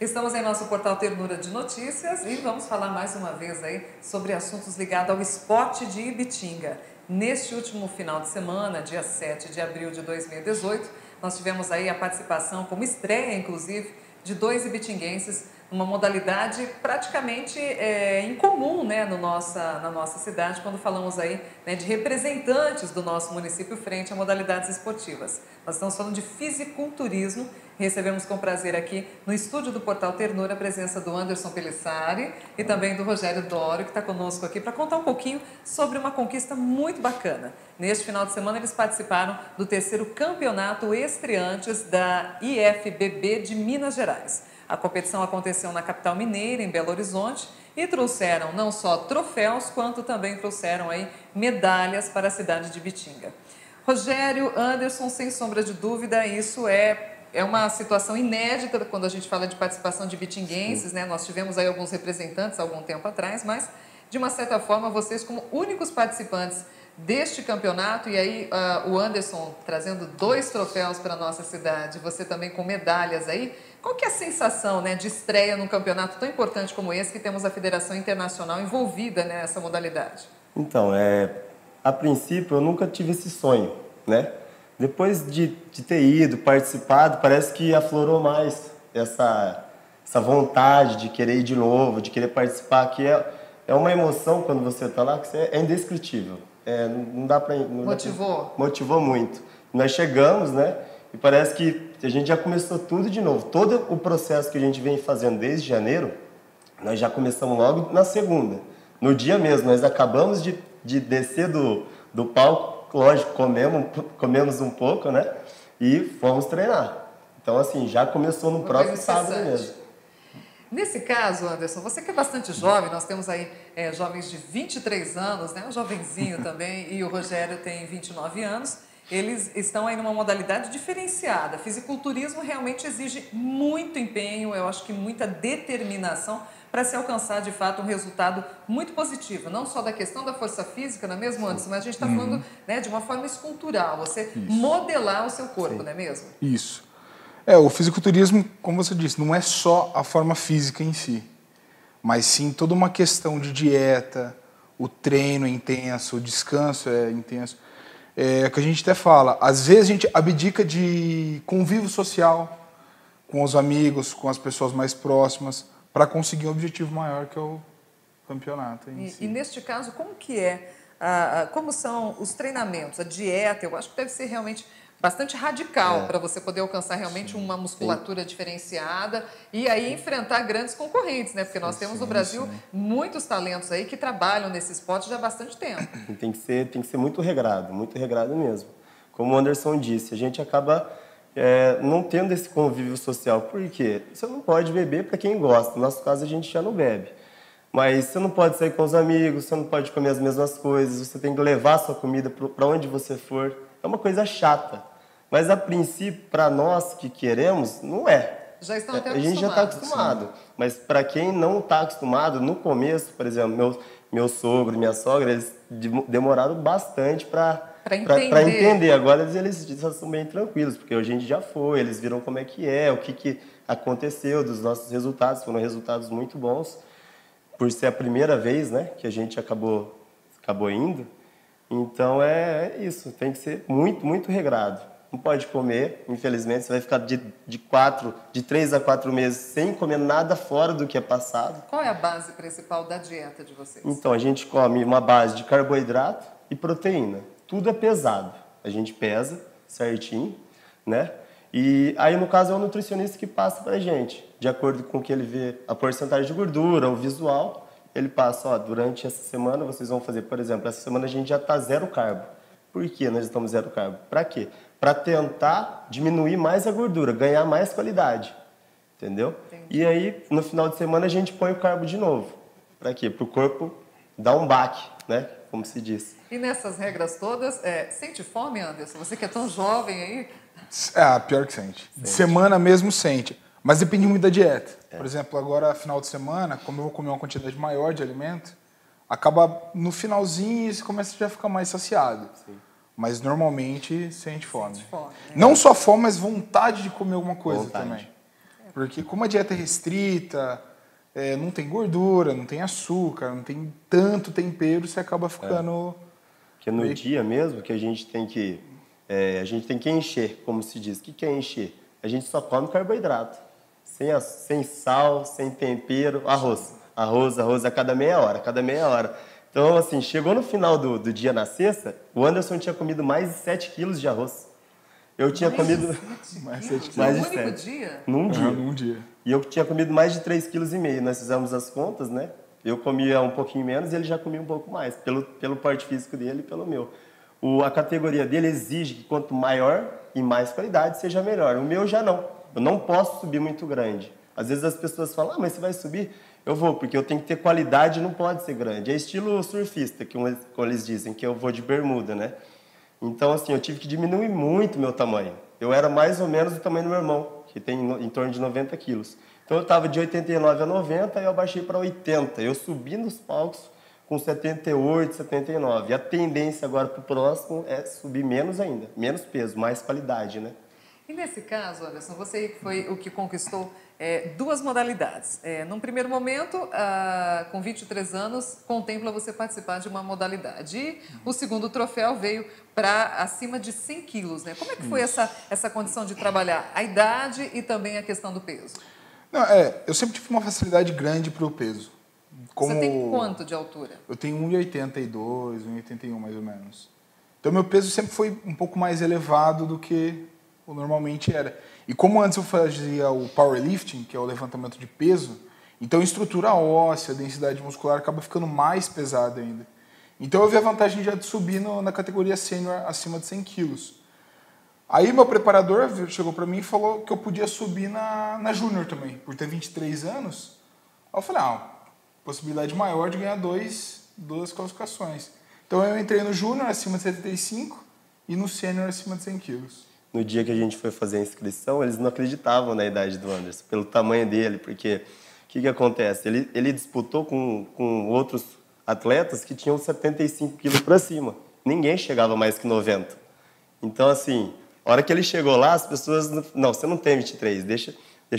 Estamos em nosso portal Ternura de Notícias e vamos falar mais uma vez aí sobre assuntos ligados ao esporte de Ibitinga. Neste último final de semana, dia 7 de abril de 2018, nós tivemos aí a participação, como estreia inclusive, de 2 ibitinguenses, uma modalidade praticamente incomum, né, na nossa cidade, quando falamos aí, né, de representantes do nosso município frente a modalidades esportivas. Nós estamos falando de fisiculturismo. Recebemos com prazer aqui no estúdio do Portal Ternura a presença do Anderson Pelissari e também do Rogério Dório, que está conosco aqui para contar um pouquinho sobre uma conquista muito bacana. Neste final de semana eles participaram do 3º Campeonato Estreantes da IFBB de Minas Gerais. A competição aconteceu na capital mineira, em Belo Horizonte, e trouxeram não só troféus, quanto também trouxeram aí medalhas para a cidade de Ibitinga. Rogério, Anderson, sem sombra de dúvida, isso é uma situação inédita quando a gente fala de participação de ibitinguenses, né? Nós tivemos aí alguns representantes há algum tempo atrás, mas, de uma certa forma, vocês como únicos participantes deste campeonato, e aí o Anderson trazendo 2 troféus para a nossa cidade, você também com medalhas aí, qual que é a sensação, né, de estreia num campeonato tão importante como esse, que temos a Federação Internacional envolvida nessa modalidade? Então, a princípio eu nunca tive esse sonho, né? Depois de ter ido, participado, parece que aflorou mais essa vontade de querer ir de novo, de querer participar, que é uma emoção quando você está lá, que é indescritível. Não dá para... Motivou? Motivou muito. Nós chegamos, né? E parece que a gente já começou tudo de novo. Todo o processo que a gente vem fazendo desde janeiro, nós já começamos logo na segunda. No dia mesmo, nós acabamos de descer do palco, lógico, comemos um pouco, né? E fomos treinar. Então, assim, já começou no próprio sábado mesmo. Nesse caso, Anderson, você que é bastante jovem, nós temos aí jovens de 23 anos, né? Um jovenzinho também, e o Rogério tem 29 anos. Eles estão aí numa modalidade diferenciada. Fisiculturismo realmente exige muito empenho, eu acho que muita determinação para se alcançar, de fato, um resultado muito positivo. Não só da questão da força física, não é mesmo, Anderson? Mas a gente está falando, né, de uma forma escultural, você modelar o seu corpo, não é mesmo? Isso. O fisiculturismo, como você disse, não é só a forma física em si, mas sim toda uma questão de dieta, o treino é intenso, o descanso é intenso. É o que a gente até fala, às vezes a gente abdica de convívio social com os amigos, com as pessoas mais próximas, para conseguir um objetivo maior, que é o campeonato em si. E neste caso, como que como são os treinamentos, a dieta? Eu acho que deve ser realmente bastante radical para você poder alcançar realmente uma musculatura diferenciada e aí enfrentar grandes concorrentes, né? Porque nós temos no Brasil muitos talentos aí que trabalham nesse esporte já há bastante tempo. Tem que ser muito regrado mesmo. Como o Anderson disse, a gente acaba não tendo esse convívio social. Por quê? Você não pode beber para quem gosta. No nosso caso, a gente já não bebe. Mas você não pode sair com os amigos, você não pode comer as mesmas coisas, você tem que levar a sua comida para onde você for. É uma coisa chata. Mas, a princípio, para nós que queremos, não é. Já estão até acostumados. A gente já está acostumado. Sim. Mas, para quem não está acostumado, no começo, por exemplo, meu sogro e minha sogra, eles demoraram bastante para entender. Agora eles já são bem tranquilos, porque a gente já foi, eles viram como é que o que aconteceu dos nossos resultados. Foram resultados muito bons, por ser a primeira vez, né, que a gente acabou indo. Então, isso, tem que ser muito, muito regrado. Não pode comer, infelizmente, você vai ficar de 3 a 4 meses sem comer nada fora do que é passado. Qual é a base principal da dieta de vocês? Então, a gente come uma base de carboidrato e proteína. Tudo é pesado. A gente pesa certinho, né? E aí, no caso, é o nutricionista que passa pra gente, de acordo com o que ele vê, a porcentagem de gordura, o visual, ele passa, durante essa semana vocês vão fazer, por exemplo, essa semana a gente já está 0 carbo. Por que nós estamos 0 carbo? Para quê? Para tentar diminuir mais a gordura, ganhar mais qualidade, entendeu? Entendi. E aí, no final de semana, a gente põe o carbo de novo. Para quê? Para o corpo dar um baque, né? Como se diz. E nessas regras todas, sente fome, Anderson? Você que é tão jovem aí? Pior que sente. De semana mesmo sente. Mas depende muito da dieta. Por exemplo, agora, final de semana, como eu vou comer uma quantidade maior de alimento, acaba no finalzinho e você começa já a ficar mais saciado. Sim. Mas normalmente sente fome. Não só fome, mas vontade de comer alguma coisa também. Porque como a dieta é restrita, não tem gordura, não tem açúcar, não tem tanto tempero, você acaba ficando... Porque no dia mesmo que a gente tem que encher, como se diz. O que é encher? A gente só come carboidrato. Sem sal, sem tempero, arroz. Arroz a cada meia hora. Então, assim, chegou no final do dia na sexta, o Anderson tinha comido mais de 7 quilos de arroz. Eu tinha comido... Mais 7 quilos. No único dia? Num dia. E eu tinha comido mais de 3,5 kg. Nós fizemos as contas, né? Eu comia um pouquinho menos e ele já comia um pouco mais, pelo porte físico dele e pelo meu. A categoria dele exige que quanto maior e mais qualidade, seja melhor. O meu já não. Eu não posso subir muito grande. Às vezes as pessoas falam, mas você vai subir? Eu vou, porque eu tenho que ter qualidade e não pode ser grande. É estilo surfista, como eles dizem, que eu vou de bermuda, né? Então, assim, eu tive que diminuir muito o meu tamanho. Eu era mais ou menos do tamanho do meu irmão, que tem em torno de 90 quilos. Então, eu estava de 89 a 90 e eu baixei para 80. Eu subi nos palcos com 78, 79. E a tendência agora para o próximo é subir menos ainda. Menos peso, mais qualidade, né? E nesse caso, Anderson, você foi o que conquistou duas modalidades. Num primeiro momento, com 23 anos, contempla você participar de uma modalidade. E o segundo troféu veio para acima de 100 quilos, né? Como é que foi essa condição de trabalhar a idade e também a questão do peso? Não, eu sempre tive uma facilidade grande para o peso. Você tem quanto de altura? Eu tenho 1,82, 1,81 mais ou menos. Então, meu peso sempre foi um pouco mais elevado do que normalmente era. E como antes eu fazia o powerlifting, que é o levantamento de peso, então a estrutura óssea, a densidade muscular acaba ficando mais pesada ainda. Então eu vi a vantagem já de subir na categoria sênior acima de 100 quilos. Aí meu preparador chegou para mim e falou que eu podia subir na júnior também, por ter 23 anos. Aí eu falei, possibilidade maior de ganhar duas classificações. Então eu entrei no júnior acima de 75 e no sênior acima de 100 quilos. No dia que a gente foi fazer a inscrição, eles não acreditavam na idade do Anderson, pelo tamanho dele, porque o que acontece? Ele disputou com outros atletas que tinham 75 quilos para cima. Ninguém chegava mais que 90. Então, assim, a hora que ele chegou lá, as pessoas... Não, você não tem 23, deixa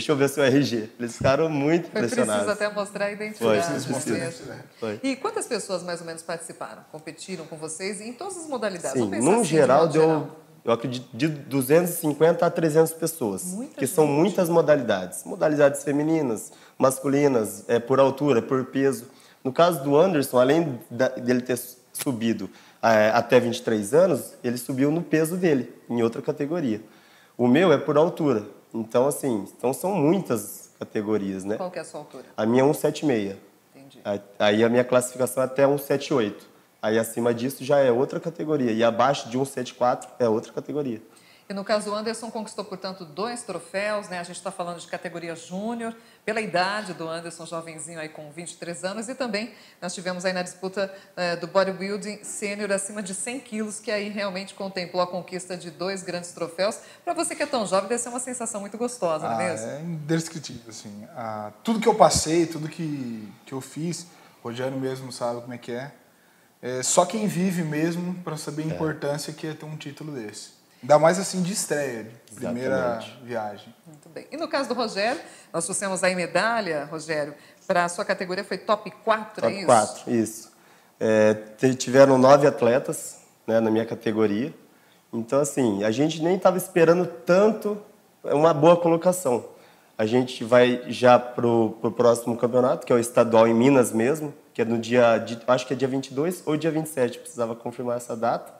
eu ver seu RG. Eles ficaram muito impressionados. Foi preciso até mostrar a identidade. Foi. E quantas pessoas mais ou menos participaram, competiram com vocês em todas as modalidades? Sim, no geral deu... Eu acredito de 250 a 300 pessoas, são muitas modalidades. Modalidades femininas, masculinas, por altura, por peso. No caso do Anderson, além dele ter subido até 23 anos, ele subiu no peso dele, em outra categoria. O meu é por altura. Então, assim, são muitas categorias, né? Qual que é a sua altura? A minha é 1,76. Entendi. Aí a minha classificação é até 1,78. Aí acima disso já é outra categoria. E abaixo de 1,74 é outra categoria. E no caso do Anderson, conquistou, portanto, 2 troféus, né? A gente está falando de categoria júnior, pela idade do Anderson, jovenzinho aí com 23 anos. E também nós tivemos aí na disputa do bodybuilding sênior acima de 100 quilos, que aí realmente contemplou a conquista de 2 grandes troféus. Para você que é tão jovem, deve ser uma sensação muito gostosa, não é mesmo? É indescritível, assim. Tudo que eu passei, tudo que eu fiz, o Rogério mesmo sabe como é que é. Só quem vive mesmo para saber a importância que é ter um título desse. Ainda mais assim de estreia, de primeira viagem. Muito bem. E no caso do Rogério, nós trouxemos aí medalha, Rogério, para a sua categoria, foi top 4, é isso? Top 4, isso. Tiveram 9 atletas, né, na minha categoria. Então, assim, a gente nem estava esperando tanto uma boa colocação. A gente vai já para o próximo campeonato, que é o estadual em Minas mesmo, que é no acho que é dia 22 ou dia 27, precisava confirmar essa data.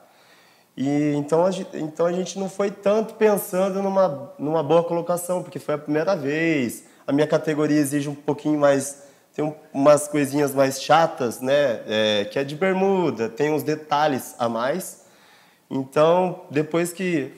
E então a gente não foi tanto pensando numa boa colocação, porque foi a primeira vez. A minha categoria exige um pouquinho mais, tem umas coisinhas mais chatas, né? Que é de bermuda, tem uns detalhes a mais. Então, depois que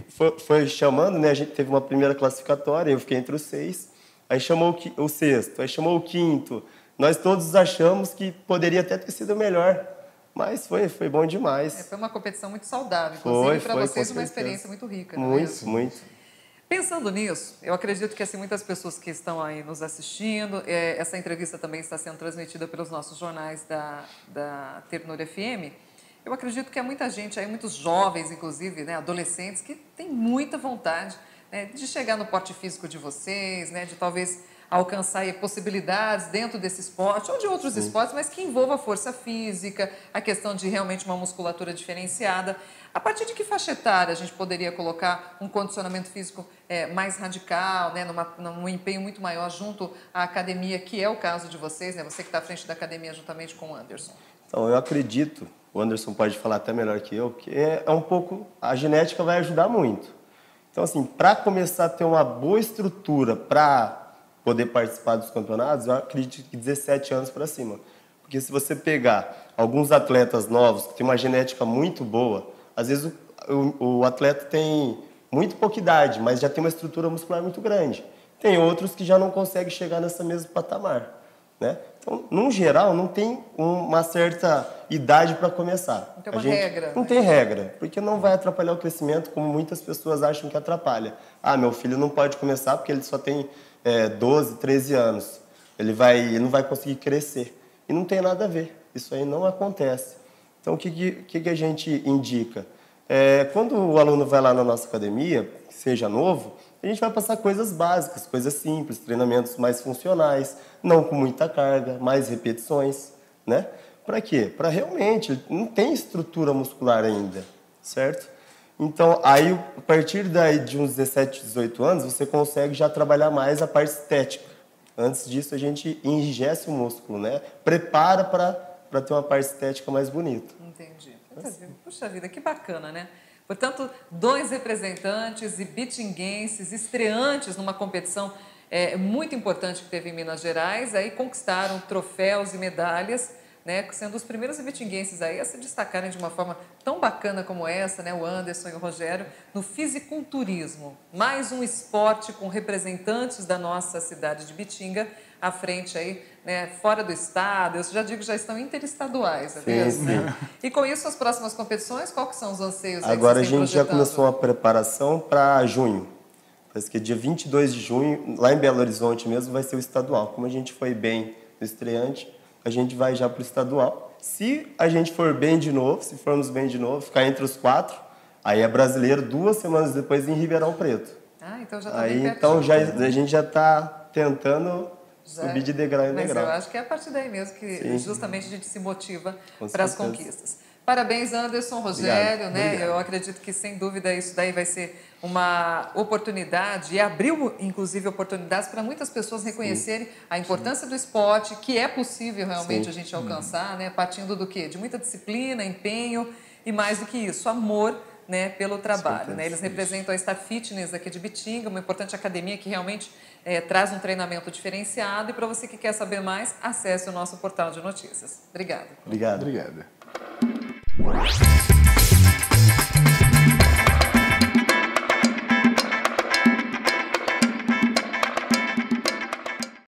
foi chamando, né? A gente teve uma primeira classificatória, eu fiquei entre os 6. Aí chamou o sexto, aí chamou o quinto. Nós todos achamos que poderia até ter sido melhor. Mas foi bom demais. Foi uma competição muito saudável. Inclusive, para vocês, uma experiência muito rica. Muito. Pensando nisso, eu acredito que assim, muitas pessoas que estão aí nos assistindo, essa entrevista também está sendo transmitida pelos nossos jornais da Ternura FM. Eu acredito que há muita gente aí, muitos jovens, inclusive, né, adolescentes, que têm muita vontade né, de chegar no porte físico de vocês, né, de talvez alcançar aí possibilidades dentro desse esporte ou de outros esportes, mas que envolva a força física, a questão de realmente uma musculatura diferenciada. A partir de que faixa etária a gente poderia colocar um condicionamento físico mais radical, né, num empenho muito maior junto à academia, que é o caso de vocês, né, você que está à frente da academia juntamente com o Anderson? Então, eu acredito, o Anderson pode falar até melhor que eu, que é um pouco, a genética vai ajudar muito. Então, assim, para começar a ter uma boa estrutura para poder participar dos campeonatos, eu acredito que 17 anos para cima. Porque se você pegar alguns atletas novos que têm uma genética muito boa, às vezes o atleta tem muito pouca idade, mas já tem uma estrutura muscular muito grande. Tem outros que já não conseguem chegar nessa mesmo patamar, né? Então, no geral, não tem uma certa idade para começar. Não tem uma regra. Não tem regra, porque não vai atrapalhar o crescimento, como muitas pessoas acham que atrapalha. Ah, meu filho não pode começar porque ele só tem 12, 13 anos. Ele não vai conseguir crescer. E não tem nada a ver. Isso aí não acontece. Então, o que a gente indica? Quando o aluno vai lá na nossa academia, seja novo, a gente vai passar coisas básicas, coisas simples, treinamentos mais funcionais, não com muita carga, mais repetições, né? Para quê? Para realmente, não tem estrutura muscular ainda, certo? Então, aí, a partir daí de uns 17, 18 anos, você consegue já trabalhar mais a parte estética. Antes disso, a gente enrijece o músculo, né? Prepara para ter uma parte estética mais bonita. Entendi. Puxa vida, que bacana, né? Portanto, 2 representantes e bitinguenses estreantes numa competição muito importante que teve em Minas Gerais, aí conquistaram troféus e medalhas, né, sendo os primeiros ibitinguenses aí a se destacarem de uma forma tão bacana como essa, né, o Anderson e o Rogério, no fisiculturismo. Mais um esporte com representantes da nossa cidade de Ibitinga à frente aí, né, fora do estado, eu já digo, já estão interestaduais, né? E com isso, as próximas competições, qual que são os anseios aí? Agora a gente já começou a preparação para junho. Parece que dia 22 de junho, lá em Belo Horizonte mesmo, vai ser o estadual. Como a gente foi bem no estreante, a gente vai já para o estadual. Se a gente for bem de novo, se formos bem de novo, ficar entre os 4, aí é brasileiro 2 semanas depois em Ribeirão Preto. Ah, então já está bem pertinho. Então a gente já está tentando subir de degrau em degrau. Mas eu acho que é a partir daí mesmo que justamente a gente se motiva para as conquistas. Parabéns, Anderson, Rogério, né? Obrigado. Eu acredito que, sem dúvida, isso daí vai ser uma oportunidade e abriu, inclusive, oportunidades para muitas pessoas reconhecerem a importância do esporte, que é possível realmente a gente alcançar, né? Partindo do quê? De muita disciplina, empenho e, mais do que isso, amor, né, pelo trabalho, né? Eles representam a Star Fitness aqui de Ibitinga, uma importante academia que realmente traz um treinamento diferenciado. E para você que quer saber mais, acesse o nosso portal de notícias. Obrigada. Obrigado. Obrigado.